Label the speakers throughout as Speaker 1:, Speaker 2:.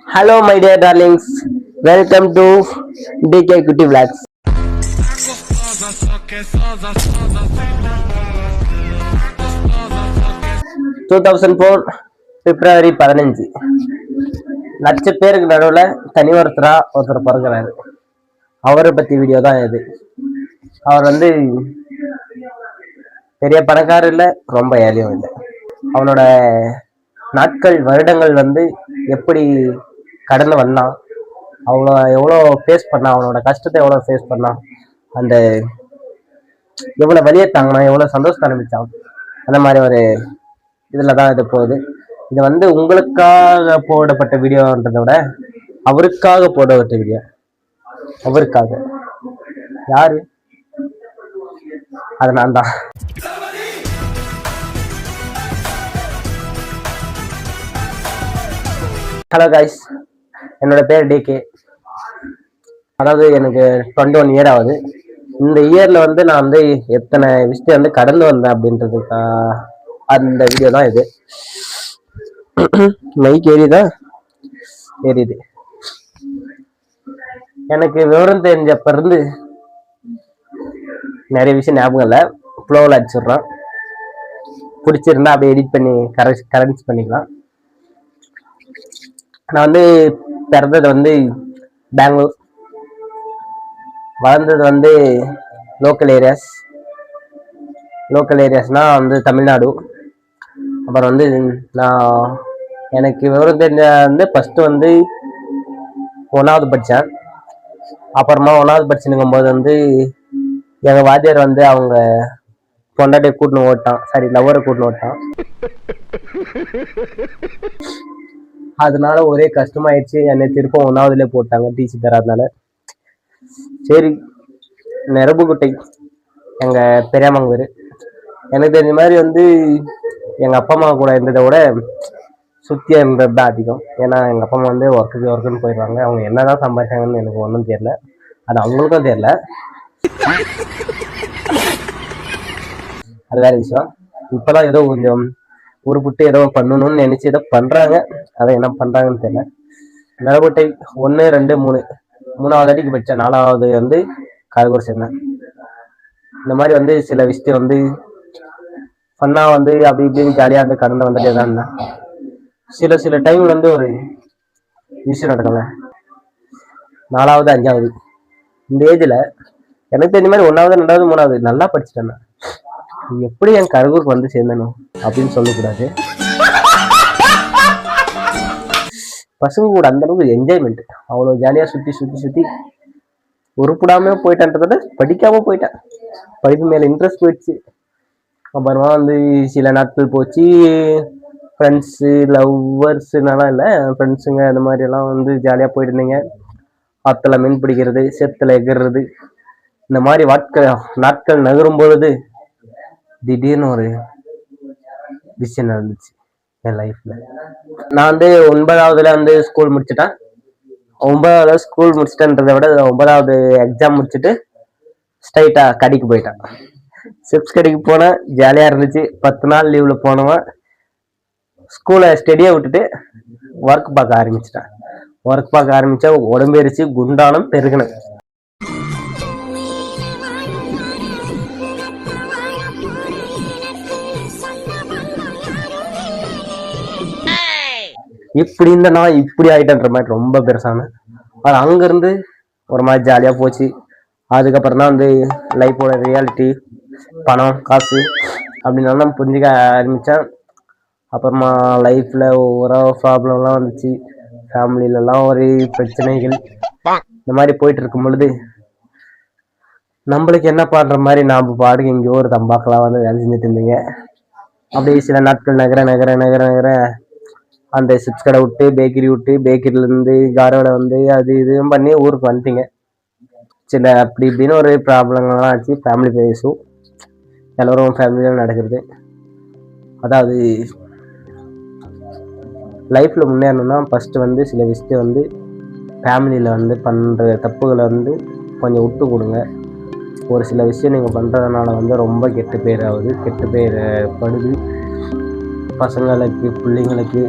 Speaker 1: Hello, my dear darlings. Welcome to DK Cutie Vlogs. 2004 பிப்ரவரி 15 லட்ச பேருக்கு நடுவில் தனி ஒருத்தர் பிறகுறாரு. அவரை பத்தி வீடியோ தான் இது. அவர் வந்து பெரிய பணக்காரர் இல்லை, ரொம்ப ஏழையும் இல்லை. அவனோட நாட்கள் வருடங்கள் வந்து எப்படி கடந்து வந்தான், அவ்வளோ எவ்வளோ ஃபேஸ் பண்ணான், அவனோட கஷ்டத்தை எவ்வளோ ஃபேஸ் பண்ணான், அந்த எவ்வளோ வலியை தாங்கினான், எவ்வளோ சந்தோஷத்தை அனுப்பிச்சான், அந்த மாதிரி ஒரு இதில் தான் இது போகுது. இது வந்து உங்களுக்காக போடப்பட்ட வீடியோன்றதை விட அவருக்காக போடப்பட்ட வீடியோ. அவருக்காக யாரு? அது நான் தான். ஹலோ கைஸ், என்னோட பேர் டிகே. அதாவது எனக்கு 21 இயர் ஆகுது. இந்த இயர்ல வந்து நான் வந்து எத்தனை விஷயம் வந்து கடந்து வந்தேன் அப்படின்றதுக்கா அந்த வீடியோ தான் இது. மைக் ஏறியுது. எனக்கு விவரம் தெரிஞ்சப்ப இருந்து நிறைய விஷயம் ஞாபகம் இல்லை. ஃப்ளோவில் அடிச்சிடுறோம். பிடிச்சிருந்தா அப்படியே எடிட் பண்ணி கரெக்ட் பண்ணிக்கலாம். நான் வந்து பிறந்தது வந்து பெங்களூர், வளர்ந்தது வந்து லோக்கல் ஏரியாஸ்னா வந்து தமிழ்நாடு. அப்புறம் வந்து நான் எனக்கு விவரம் தெரிஞ்ச வந்து ஃபஸ்ட்டு வந்து 1வது படித்தேன். அப்புறமா 1வது படிச்சுன்னுக்கும் போது வந்து எங்கள் வாத்தியார் வந்து அவங்க பொண்டாட்டியை கூட்டின்னு ஓட்டான், லவ்வரை கூட்டின்னு ஓட்டான். அதனால ஒரே கஷ்டமாயிடுச்சு. என்னை திருப்பம் 1வதுலேயே போட்டாங்க, டிசி தராதனால. சரி, நெருப்புக்குட்டை எங்கள் பெரியம்மாங்க பேர். எனக்கு தெரிஞ்ச மாதிரி வந்து எங்கள் அப்பா அம்மா கூட இருந்ததை விட சுற்றியாக இருந்தது தான் அதிகம். ஏன்னா எங்கள் அப்பா அம்மா வந்து ஒர்க்குன்னு போயிடுவாங்க. அவங்க என்னதான் சம்பாதிச்சாங்கன்னு எனக்கு ஒன்றும் தெரியல, அது அவங்களுக்கும் தெரியல. அது வேற விஷயம். இப்போதான் ஏதோ கொஞ்சம் உருப்பிட்டு ஏதோ பண்ணணும்னு நினைச்சு ஏதோ பண்றாங்க. அதை என்ன பண்றாங்கன்னு தெரியல. நரபுட்டை 1, 2, 3 3வது அடிக்கு படித்தேன். 4வது வந்து காலக்கூட சேர்ந்தேன். இந்த மாதிரி வந்து சில விஷயம் வந்து ஃபன்னா வந்து அப்படி இப்படின்னு ஜாலியாக வந்து கடந்து வந்துட்டே தான் இருந்தேன். சில டைம்ல வந்து ஒரு விஷயம் நடக்கல. 4வது 5வது இந்த ஏஜ்ல எனக்கு தெரிஞ்ச மாதிரி 1வது 2வது 3வது நல்லா படிச்சுட்டேன். எப்படி என் கரூருக்கு வந்து சேர்ந்தனும் அப்படின்னு சொல்லக்கூடாது. பசங்க கூட அந்த அளவுக்கு என்ஜாய்மெண்ட், அவ்வளோ ஜாலியாக சுற்றி உருப்பிடாம போயிட்டேன்றத படிக்காம போயிட்டேன். படிப்பு மேலே இன்ட்ரெஸ்ட் போயிடுச்சு. அப்புறமா வந்து சில நாட்கள் போச்சு. ஃப்ரெண்ட்ஸு லவ்வர்ஸுனாலாம் இல்லை, ஃப்ரெண்ட்ஸுங்க அந்த மாதிரியெல்லாம் வந்து ஜாலியாக போயிட்டு இருந்தீங்க. ஆற்றுல மீன் பிடிக்கிறது, சேத்துல எகிறது, இந்த மாதிரி நாட்கள் நகரும் பொழுது திடீர்னு ஒரு விஷயம் நடந்துச்சு என் லைஃப்ல. நான் வந்து 9வதுல வந்து ஸ்கூல் முடிச்சுட்டேன். 9வது ஸ்கூல் முடிச்சுட்டேன்றதை விட 9வது எக்ஸாம் முடிச்சுட்டு ஸ்ட்ரைட்டா கடைக்கு போயிட்டேன். சிப்ஸ் கடைக்கு போனேன், ஜாலியா இருந்துச்சு. 10 நாள் லீவ்ல போனவன் ஸ்கூலை ஸ்டடியை விட்டுட்டு ஒர்க் பார்க்க ஆரம்பிச்சிட்டேன். ஒர்க் பார்க்க ஆரம்பிச்சா உடம்பேறிச்சு, குண்டானம் பெருகினேன். இப்படி இந்த நான் இப்படி ஆயிட்டேன்ற மாதிரி ரொம்ப பெருசான. அது அங்கிருந்து ஒரு மாதிரி ஜாலியா போச்சு. அதுக்கப்புறம் தான் வந்து லைஃபோட ரியாலிட்டி, பணம் காசு அப்படின்னாலும் புரிஞ்சுக்க ஆரம்பித்தேன். அப்புறமா லைஃப்ல ஒவ்வொரு ப்ராப்ளம்லாம் வந்துச்சு. ஃபேமிலிலலாம் ஒரு பிரச்சனைகள் இந்த மாதிரி போயிட்டு இருக்கும் பொழுது நம்மளுக்கு என்ன பண்ணுற மாதிரி நாம் பாடுக்கு எங்கேயோ ஒரு தம்பாக்கெல்லாம் வந்து வேலை செஞ்சுட்டு இருந்தீங்க. அப்படியே சில நாட்கள் நகர அந்த சிப்ஸ் கடை விட்டு பேக்கரி விட்டு, பேக்கரியிலேருந்து காரோட வந்து அது இதுவும் பண்ணி ஊருக்கு வந்துட்டீங்க. சில அப்படி இப்படின்னு ஒரு ப்ராப்ளங்கள்லாம் ஆச்சு. ஃபேமிலி பேஸும் எல்லோரும் ஃபேமிலியில் நடக்கிறது. அதாவது லைஃப்பில் முன்னேறணும்னா ஃபஸ்ட்டு வந்து சில விஷயம் வந்து ஃபேமிலியில் வந்து பண்ணுற தப்புகளை வந்து கொஞ்சம் விட்டு கொடுங்க. ஒரு சில விஷயம் நீங்கள் பண்ணுறதுனால வந்து ரொம்ப கெட்ட பேர் படுது. பசங்களுக்கு, பிள்ளைங்களுக்கு,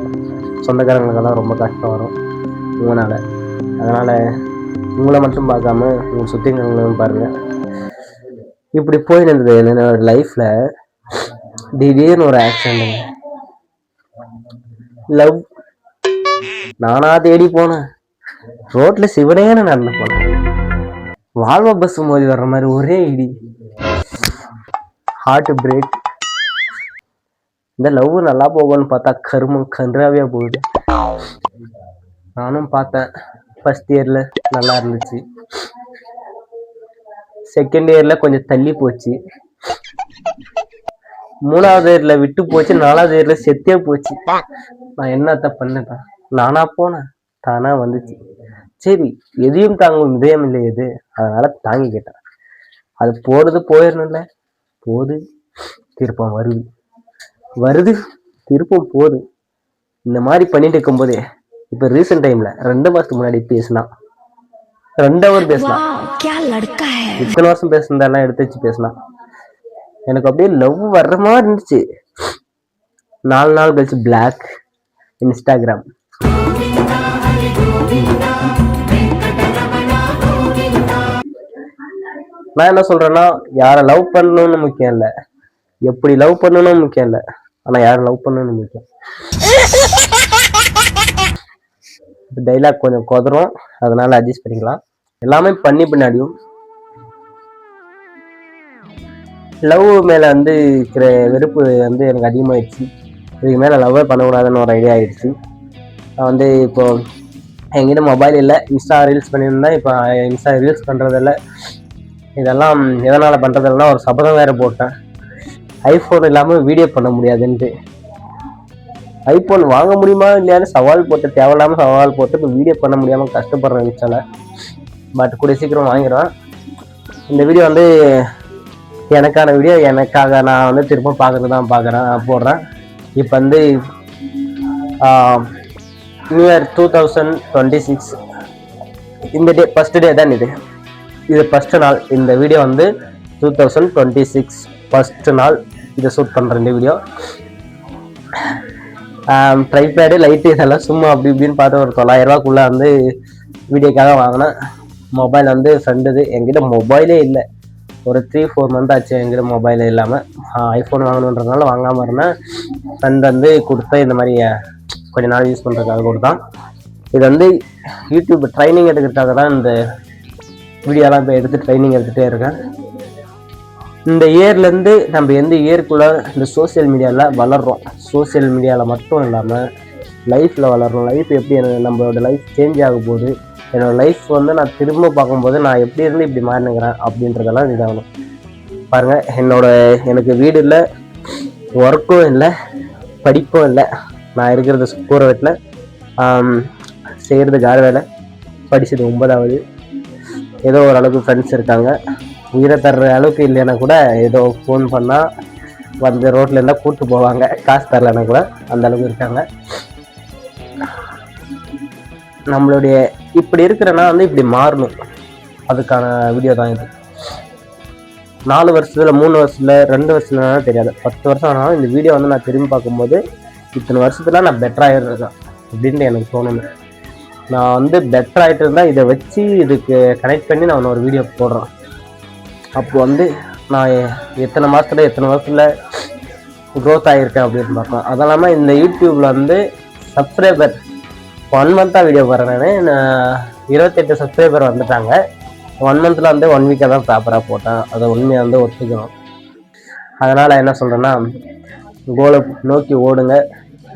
Speaker 1: சொந்தக்காரங்களுக்கெல்லாம் ரொம்ப கஷ்டம் வரும். உங்களால். அதனால் உங்களை மட்டும் பார்க்காம உங்களை சுற்றி இருக்கிறவங்களும் பாருங்கள். இப்படி போயின்னு இருந்தது என்னோட லைஃப்பில். திடீர்னு ஒரு ஆக்சிடென்ட். லவ் நானா தேடி போனேன். ரோட்ல சிவனேன்னு நடந்து போனேன். வால்வோ பஸ் மோதி வர்ற மாதிரி ஒரே இடி. Heart break. இந்த லவ் நல்லா போகும்னு பார்த்தா கருமம் கன்றாவியா போகுது. நானும் பார்த்தேன். ஃபர்ஸ்ட் இயர்ல நல்லா இருந்துச்சு. செகண்ட் இயர்ல கொஞ்சம் தள்ளி போச்சு. மூணாவது இயர்ல விட்டு போச்சு. நாலாவது இயர்ல செத்தே போச்சு. நான் என்னத்த பண்ணேன்? நானா போனேன், தானா வந்துச்சு. சரி, எதையும் தாங்கும் இதயம் இல்லை எது, அதனால தாங்கிக்கிட்டேன். அது போறது போயிடணும்ல. போது திருப்பம் வருது, வருது திருப்பம் போகுது. இந்த மாதிரி பண்ணிட்டு இருக்கும் போதே இப்ப ரீசெண்ட் டைம்ல 2 மாசத்துக்கு முன்னாடி பேசினான். 2 hour பேசலாம். இத்தனை வருஷம் பேசுனதெல்லாம் எடுத்து வச்சு பேசலாம். எனக்கு அப்படியே லவ் வர்ற மாதிரி இருந்துச்சு. 4 நாள் கழிச்சு பிளாக் இன்ஸ்டாகிராம். நான் என்ன சொல்றேன்னா, யாரை லவ் பண்ணணும்னு முக்கியம் இல்லை, எப்படி லவ் பண்ணணும்னு முக்கியம் இல்லை, ஆனா யாரை லவ் பண்ணணும்னு முக்கியம். டைலாக் கொஞ்சம் கொதரும், அதனால அட்ஜஸ்ட் பண்ணிக்கலாம். எல்லாமே பண்ணி பின்னாடியும் லவ் மேல வந்து இருக்கிற வெறுப்பு வந்து எனக்கு அதிகமாகிடுச்சு. இதுக்கு மேல லவ்வே பண்ணக்கூடாதுன்னு ஒரு ஐடியா ஆயிடுச்சு. நான் வந்து இப்போ என்கிட்ட மொபைல் இல்லை, இன்ஸ்டா ரீல்ஸ் பண்ணியிருந்தேன். இப்போ இன்ஸ்டா ரீல்ஸ் பண்ணுறதில்ல. இதெல்லாம் எதனால் பண்ணுறதில்லைன்னா, ஒரு சபதம் வேறு போட்டேன். ஐஃபோன் இல்லாமல் வீடியோ பண்ண முடியாதுன்ட்டு. ஐஃபோன் வாங்க முடியுமா இல்லையான்னு சவால் போட்டு, தேவையில்லாமல் சவால் போட்டு இப்போ வீடியோ பண்ண முடியாமல் கஷ்டப்படுறேன் இன்ஸ்டால. பட் கூடிய சீக்கிரம் வாங்கிடுவேன். இந்த வீடியோ வந்து எனக்கான வீடியோ, எனக்காக நான் வந்து திரும்ப பார்க்கறது தான் போடுறேன். இப்போ வந்து நியூ இயர் 2026 இந்த டே ஃபர்ஸ்ட் டே தான். இது ஃபர்ஸ்ட் நாள். இந்த வீடியோ வந்து 2026 ஃபர்ஸ்ட் நாள் இதை ஷூட் பண்ணுறேன். இந்த வீடியோ ட்ரைபேடு லைட்டு இதெல்லாம் சும்மா அப்படி இப்படின்னு பார்த்து ஒரு 900 ரூபாக்குள்ளே வந்து வீடியோக்காக வாங்கினேன். மொபைல் வந்து ஃப்ரெண்டுது. என்கிட்ட மொபைலே இல்லை. ஒரு 3-4 மந்த் ஆச்சு என்கிட்ட மொபைல் இல்லாமல். ஐஃபோன் வாங்கணுன்றதுனால வாங்காமல் இருந்தேன். ஃப்ரெண்ட் வந்து கொடுத்த இந்த மாதிரி கொஞ்ச நாள் யூஸ் பண்ணுறதுக்காக கொடுத்தான். இது வந்து யூடியூப் ட்ரைனிங் எடுக்கிறதுக்காக தான் இந்த வீடியோலாம் இப்போ எடுத்து ட்ரைனிங் எடுத்துகிட்டே இருக்கேன். இந்த இயர்லேருந்து நம்ம எந்த இயர்க்குள்ளே இந்த சோசியல் மீடியாவில் வளர்கிறோம், சோசியல் மீடியாவில் மட்டும் இல்லாமல் லைஃப்பில் வளர்கிறோம். லைஃப் எப்படி நம்மளோட லைஃப் சேஞ்ச் ஆக போகுது, என்னோடய லைஃப் வந்து நான் திரும்ப பார்க்கும்போது நான் எப்படி இருந்து இப்படி மாறினுக்கிறேன் அப்படின்றதெல்லாம் இதாகணும். பாருங்கள், எனக்கு வீடு இல்லை, ஒர்க்கும் இல்லை, படிப்பும் இல்லை. நான் இருக்கிறது கூரை வீட்டில், செய்கிறது கார் வேலை, படித்தது 9வது. ஏதோ ஓரளவுக்கு ஃப்ரெண்ட்ஸ் இருக்காங்க. உயிரை தர்ற அளவுக்கு இல்லைன்னா கூட ஏதோ ஃபோன் பண்ணால் வந்து ரோட்டில் இருந்தால் கூப்பிட்டு போவாங்க. காசு தரலைன்னா கூட அந்த அளவுக்கு இருக்காங்க. நம்மளுடைய இப்படி இருக்கிறனா வந்து இப்படி மாறணும், அதுக்கான வீடியோ தான் இது. 4 வருஷத்துல 3 வருஷத்துல 2 வருஷத்துலனாலும் தெரியாது, 10 வருஷம் ஆனாலும் இந்த வீடியோ வந்து நான் திரும்பி பார்க்கும்போது இத்தனை வருஷத்துல நான் பெட்டராகிடுறேன் அப்படின்ட்டு எனக்கு தோணுது. நான் வந்து பெட்டர் ஆகிட்டு இருந்தால் இதை வச்சு இதுக்கு கனெக்ட் பண்ணி நான் ஒரு வீடியோ போடுறேன். அப்போ வந்து நான் எத்தனை மாதத்துல எத்தனை வருஷத்தில் க்ரோத் ஆகியிருக்கேன் அப்படின்னு பார்க்கலாம். அது இல்லாமல் இந்த யூடியூப்பில் வந்து சப்ஸ்கிரைபர் 1 மந்த்தாக வீடியோ போடுறேன். நான் 28 சப்ஸ்கிரைபர் வந்துட்டாங்க. 1 மந்தில் வந்து 1 வீக்காக தான் ப்ராப்பராக போட்டேன். அதை உண்மையை வந்து ஒத்துக்கணும். அதனால் என்ன சொல்கிறேன்னா, கோலை நோக்கி ஓடுங்க,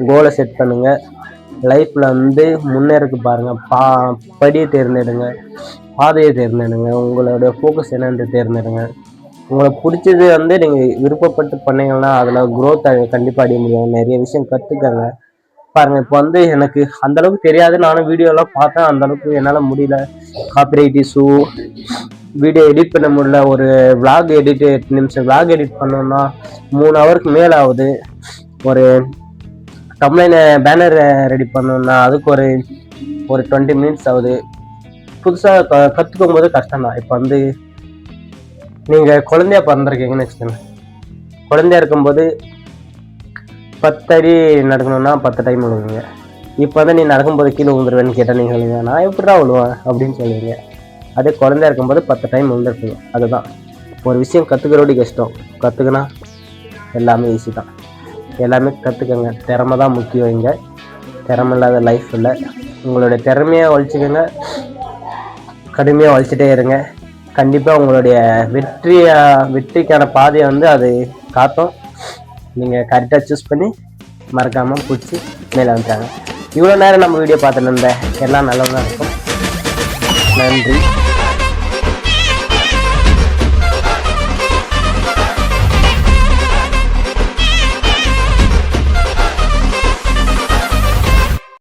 Speaker 1: கோலை செட் பண்ணுங்கள். லைஃப்பில் வந்து முன்னேறக்கு பாருங்கள். படியை தேர்ந்தெடுங்க, பாதையை தேர்ந்தெடுங்க, உங்களோட ஃபோக்கஸ் என்னென்று தேர்ந்தெடுங்க. உங்களுக்கு பிடிச்சது வந்து நீங்கள் விருப்பப்பட்டு பண்ணீங்கன்னா அதில் க்ரோத் கண்டிப்பாக அடைய முடியும். நிறைய விஷயம் கற்றுக்கங்க. பாருங்கள், இப்போ வந்து எனக்கு அந்தளவுக்கு தெரியாது. நானும் வீடியோலாம் பார்த்தேன், அந்தளவுக்கு என்னால் முடியல. காப்பிரைட் இஷ்யூ, வீடியோ எடிட் பண்ண முடியல. ஒரு விளாக் 8 நிமிஷம் விளாக் எடிட் பண்ணோம்னா 3 ஹவருக்கு மேலே ஆகுது. ஒரு தம்ப்நெயில் பேனர் ரெடி பண்ணணும்னா அதுக்கு ஒரு 20 மினிட்ஸ் ஆகுது. புதுசாக கற்றுக்கும் போது கஷ்டம் தான். இப்போ வந்து நீங்கள் குழந்தையா பிறந்திருக்கீங்கன்னு வச்சுக்கோங்க. குழந்தையா இருக்கும்போது 10 அடி நடக்கணும்னா 10 டைம் விழுவீங்க. இப்போ வந்து நீ நடக்கும்போது கீழே விழுந்துருவேன்னு கேட்டால் நீங்கள் சொல்லுவீங்க நான் எப்படிடா விழுவேன் அப்படின்னு சொல்லுவீங்க. அதே குழந்தையா இருக்கும்போது 10 டைம் விழுந்துருப்பீங்க. அதுதான் ஒரு விஷயம் கற்றுக்கிறோடி கஷ்டம், கற்றுக்கினா எல்லாமே ஈஸி தான். எல்லாமே கற்றுக்கங்க. திறமை தான் முக்கியம். இங்கே திறமை இல்லாத லைஃப் இல்லை. உங்களுடைய திறமையை வலிச்சுக்கோங்க, கடுமையாக வலிச்சுட்டே இருங்க. கண்டிப்பாக உங்களுடைய வெற்றிக்கான பாதையை வந்து அது காட்டும். நீங்கள் கரெக்டாக சூஸ் பண்ணி மறக்காமல் பிடிச்சி மேலே வந்துட்டாங்க. இவ்வளோ நேரம் நம்ம வீடியோ பார்த்துட்டு இருந்தேன். எல்லாம் நல்லதாக இருக்கும். நன்றி.